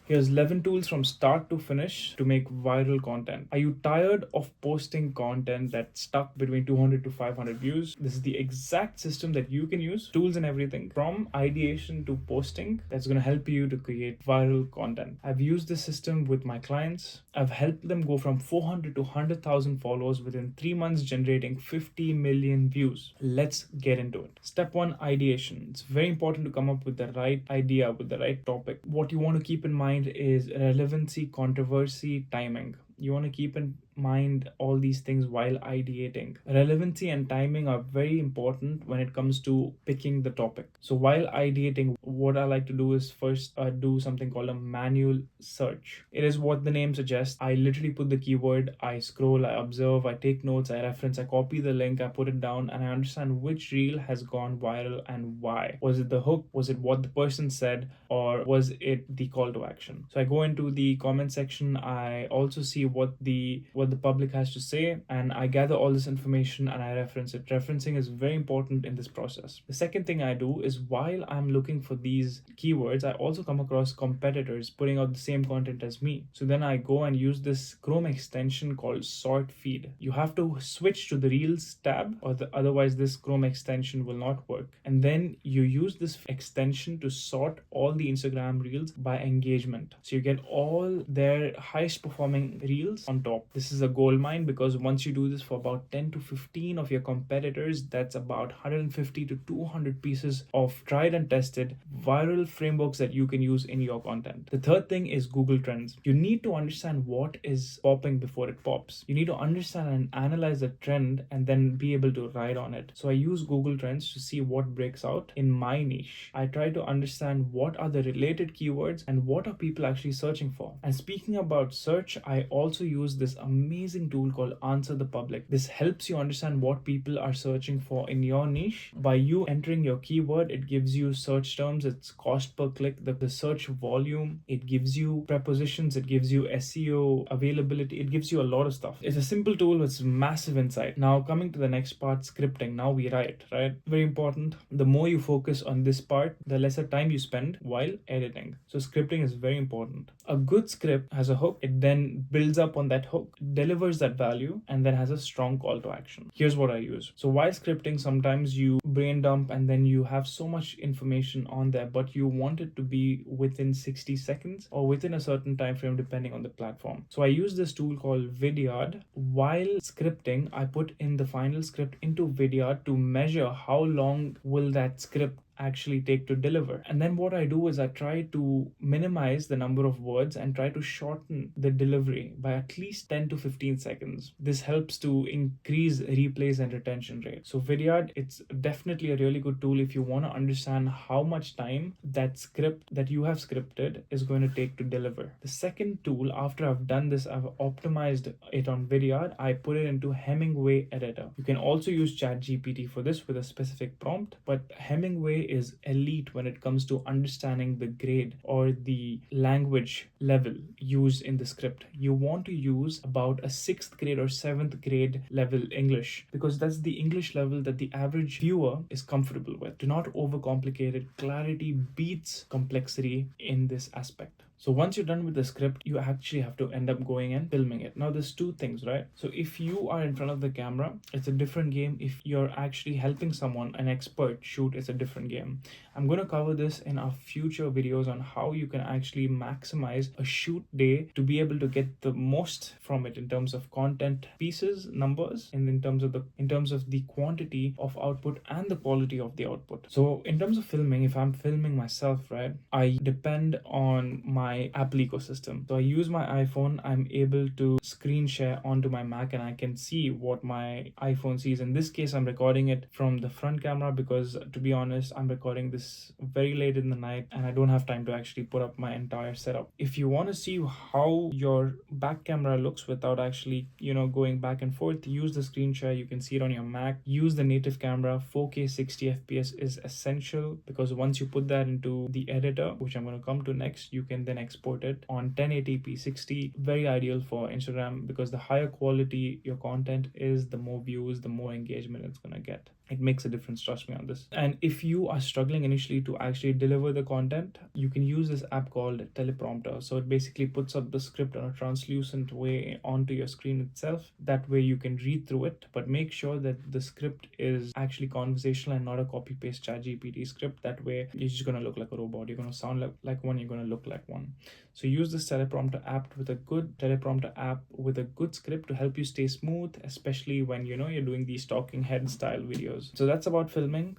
Here's 11 tools from start to finish to make viral content. Are you tired of posting content that's stuck between 200 to 500 views? This is the exact system that you can use, tools and everything, from ideation to posting, that's going to help you to create viral content. I've used this system with my clients. I've helped them go from 400 to 100,000 followers within 3 months, generating 50 million views. Let's get into it. Step 1, ideation. It's very important to come up with the right idea, with the right topic. What you want to keep in mind is relevancy, controversy, timing. You want to keep in mind all these things while ideating. Relevancy and timing are very important when it comes to picking the topic. So while ideating, what I like to do is first do something called a manual search. It is what the name suggests. I literally put the keyword, I scroll, I observe, I take notes, I reference, I copy the link, I put it down, and I understand which reel has gone viral and why. Was it the hook? Was it what the person said? Or was it the call to action? So I go into the comment section. I also see what the public has to say, and I gather all this information and I reference it. Referencing is very important in this process. The second thing I do is, while I'm looking for these keywords, I also come across competitors putting out the same content as me. So then I go and use this Chrome extension called SortFeed. You have to switch to the Reels tab, or otherwise this Chrome extension will not work. And then you use this extension to sort all the Instagram Reels by engagement. So you get all their highest performing Reels on top. This is a gold mine, because once you do this for about 10 to 15 of your competitors, that's about 150 to 200 pieces of tried and tested viral frameworks that you can use in your content. The third thing is Google Trends. You need to understand what is popping before it pops. You need to understand and analyze the trend and then be able to ride on it. So I use Google Trends to see what breaks out in my niche. I try to understand what are the related keywords and what are people actually searching for. And speaking about search, I also use this amazing tool called AnswerThePublic. This helps you understand what people are searching for in your niche. By you entering your keyword, it gives you search terms, it's cost per click, the search volume, it gives you prepositions, it gives you SEO availability, it gives you a lot of stuff. It's a simple tool with massive insight. Now coming to the next part, scripting. Now we write, right? Very important. The more you focus on this part, the lesser time you spend while editing. So scripting is very important. A good script has a hook, it then builds up on that hook, delivers that value, and then has a strong call to action. Here's what I use. So while scripting, sometimes you brain dump and then you have so much information on there, but you want it to be within 60 seconds or within a certain time frame depending on the platform. So I use this tool called Vidyard. While scripting, I put in the final script into Vidyard to measure how long will that script actually take to deliver. And then what I do is I try to minimize the number of words and try to shorten the delivery by at least 10 to 15 seconds. This helps to increase replays and retention rate. So Vidyard, it's definitely a really good tool if you want to understand how much time that script that you have scripted is going to take to deliver. The second tool, after I've done this, I've optimized it on Vidyard, I put it into Hemingway editor. You can also use ChatGPT for this with a specific prompt, but Hemingway is elite when it comes to understanding the grade or the language level used in the script. You want to use about a 6th grade or 7th grade level English, because that's the English level that the average viewer is comfortable with. Do not overcomplicate it. Clarity beats complexity in this aspect. So once you're done with the script, you actually have to end up going and filming it. Now there's two things, right? So if you are in front of the camera, it's a different game. If you're actually helping someone, an expert, shoot, it's a different game. I'm going to cover this in our future videos on how you can actually maximize a shoot day to be able to get the most from it in terms of content pieces, numbers, and in terms of the quantity of output and the quality of the output. So in terms of filming, if I'm filming myself, right, I depend on my Apple ecosystem. So I use my iPhone, I'm able to screen share onto my Mac and I can see what my iPhone sees. In this case, I'm recording it from the front camera because, to be honest, I'm recording this very late in the night and I don't have time to actually put up my entire setup. If you want to see how your back camera looks without actually, going back and forth, use the screen share. You can see it on your Mac. Use the native camera. 4K 60 FPS is essential, because once you put that into the editor, which I'm going to come to next, you can then export it on 1080p 60. Very ideal for Instagram, because the higher quality your content is, the more views, the more engagement it's going to get. It makes a difference, trust me on this. And if you are struggling initially to actually deliver the content, you can use this app called Teleprompter. So it basically puts up the script on a translucent way onto your screen itself. That way you can read through it, but make sure that the script is actually conversational and not a copy paste ChatGPT script. That way you're just going to look like a robot, you're going to sound like one, you're going to look like one. So use this teleprompter app with a good script to help you stay smooth, especially when you're doing these talking head style videos. So that's about filming.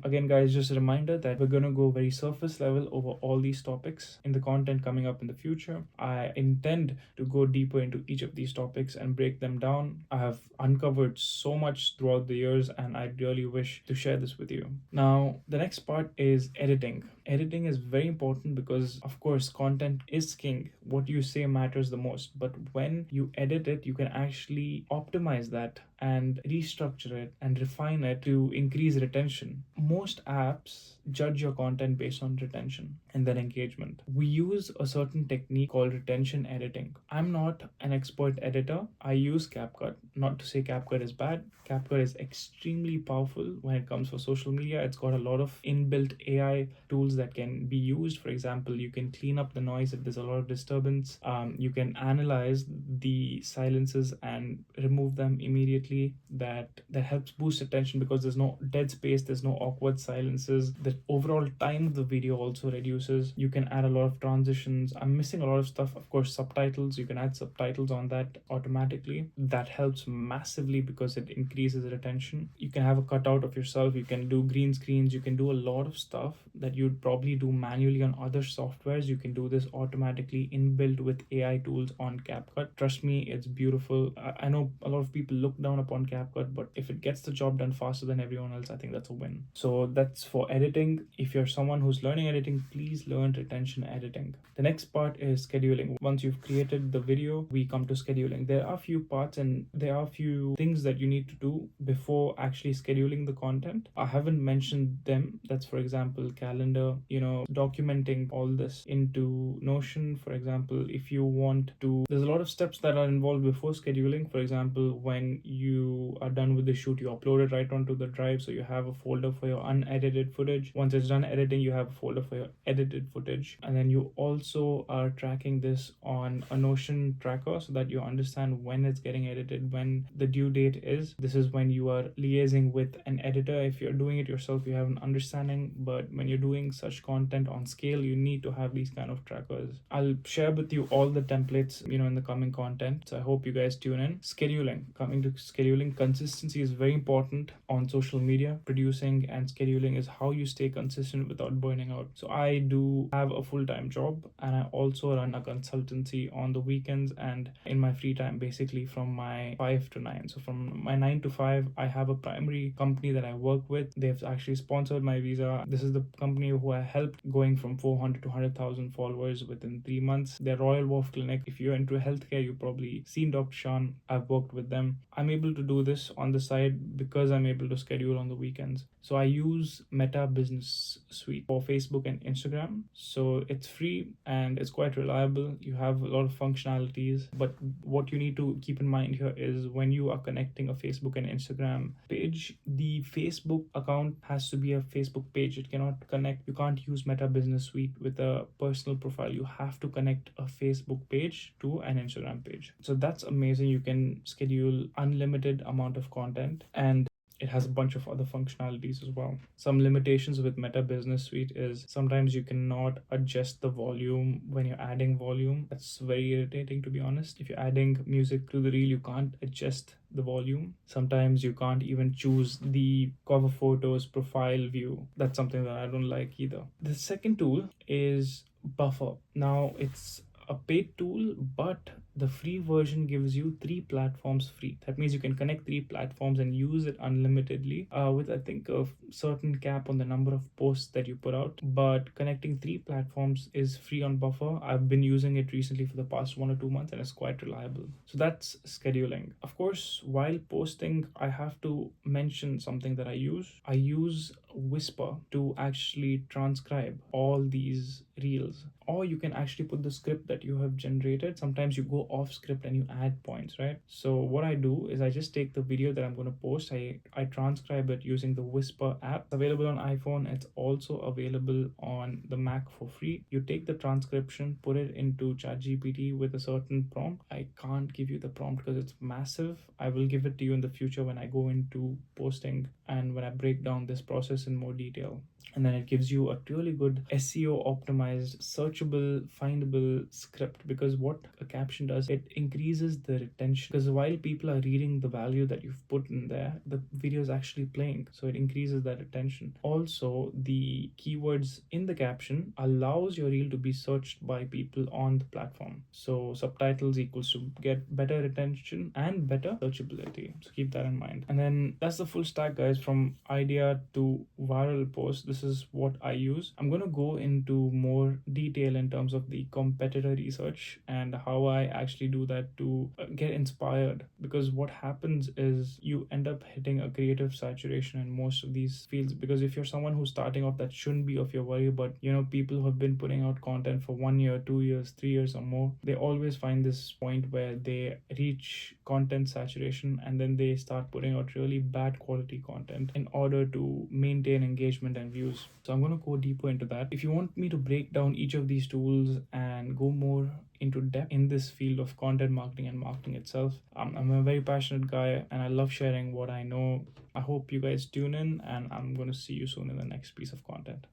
Again, guys, just a reminder that we're gonna go very surface level over all these topics in the content coming up in the future. I intend to go deeper into each of these topics and break them down. I have uncovered so much throughout the years, and I really wish to share this with you. Now, the next part is editing. Editing is very important because, of course, content is king. What you say matters the most. But when you edit it, you can actually optimize that and restructure it and refine it to increase retention. Most apps judge your content based on retention and then engagement. We use a certain technique called retention editing. I'm not an expert editor. I use CapCut. Not to say CapCut is bad. CapCut is extremely powerful when it comes for social media. It's got a lot of inbuilt AI tools that can be used. For example, you can clean up the noise if there's a lot of disturbance. You can analyze the silences and remove them immediately. That helps boost attention because there's no dead space, there's no awkward silences. The overall time of the video also reduces. You can add a lot of transitions. I'm missing a lot of stuff. Of course, subtitles, you can add subtitles on that automatically. That helps massively because it increases retention. You can have a cutout of yourself, you can do green screens, you can do a lot of stuff that you'd probably do manually on other softwares. You can do this automatically inbuilt with AI tools on CapCut. Trust me, it's beautiful. I know a lot of people look down upon CapCut, but if it gets the job done faster than everyone else, I think that's a win. So that's for editing. If you're someone who's learning editing, please learn retention editing. The next part is scheduling. Once you've created the video, we come to scheduling. There are a few parts and there are a few things that you need to do before actually scheduling the content. I haven't mentioned them. That's, for example, calendar, documenting all this into Notion. For example, if you want to, there's a lot of steps that are involved before scheduling. For example, when you are done with the shoot, you upload it right onto the drive, so you have a folder for your unedited footage. Once it's done editing, you have a folder for your edited footage, and then you also are tracking this on a Notion tracker so that you understand when it's getting edited, when the due date is. This is when you are liaising with an editor. If you're doing it yourself, you have an understanding, but when you're doing such content on scale, you need to have these kind of trackers. I'll share with you all the templates in the coming content, so I hope you guys tune in. Scheduling. Coming to scheduling, consistency is very important on social media. Producing and scheduling is how you stay consistent without burning out. So I do have a full-time job, and I also run a consultancy on the weekends and in my free time, basically from my 5 to 9. So from my 9 to 5, I have a primary company that I work with. They've actually sponsored my visa. This is the company who I helped going from 400 to 100,000 followers within 3 months. They're Royal Wolf Clinic. If you're into healthcare, you've probably seen Dr. Shan. I've worked with them. I'm able to do this on the side because I'm able to schedule on the weekends. So I use Meta Business Suite for Facebook and Instagram. So it's free and it's quite reliable. You have a lot of functionalities, but what you need to keep in mind here is when you are connecting a Facebook and Instagram page, the Facebook account has to be a Facebook page. It cannot connect. You can't use Meta Business Suite with a personal profile. You have to connect a Facebook page to an Instagram page. So that's amazing. You can schedule unlimited amount of content, and it has a bunch of other functionalities as well. Some limitations with Meta Business Suite is sometimes you cannot adjust the volume when you're adding volume. That's very irritating, to be honest. If you're adding music to the reel, you can't adjust the volume. Sometimes you can't even choose the cover photos profile view. That's something that I don't like either. The second tool is Buffer. Now it's a paid tool, but the free version gives you 3 platforms free. That means you can connect 3 platforms and use it unlimitedly with, I think, a certain cap on the number of posts that you put out. But connecting 3 platforms is free on Buffer. I've been using it recently for the past 1 or 2 months and it's quite reliable. So that's scheduling. Of course, while posting, I have to mention something that I use. I use Whisper to actually transcribe all these reels, or you can actually put the script that you have generated. Sometimes you go go off script and you add points, right? So what I do is I just take the video that I'm going to post, I transcribe it using the Whisper app. It's available on iPhone. It's also available on the Mac for free. You take the transcription, put it into ChatGPT with a certain prompt. I can't give you the prompt because it's massive. I will give it to you in the future when I go into posting and when I break down this process in more detail. And then it gives you a really good SEO optimized, searchable, findable script, because what a caption does, it increases the retention, because while people are reading the value that you've put in there, the video is actually playing, so it increases that retention. Also, the keywords in the caption allows your reel to be searched by people on the platform. So subtitles equals to get better retention and better searchability, so keep that in mind. And then that's the full stack, guys, from idea to viral post. This is what I use. I'm going to go into more detail in terms of the competitor research and how I actually do that to get inspired, because what happens is you end up hitting a creative saturation in most of these fields. Because if you're someone who's starting off, that shouldn't be of your worry, but people who have been putting out content for 1 year, 2 years, 3 years or more, they always find this point where they reach content saturation and then they start putting out really bad quality content in order to maintain engagement and views. So I'm going to go deeper into that. If you want me to break down each of these tools and go more into depth in this field of content marketing and marketing itself, I'm a very passionate guy and I love sharing what I know. I hope you guys tune in, and I'm going to see you soon in the next piece of content.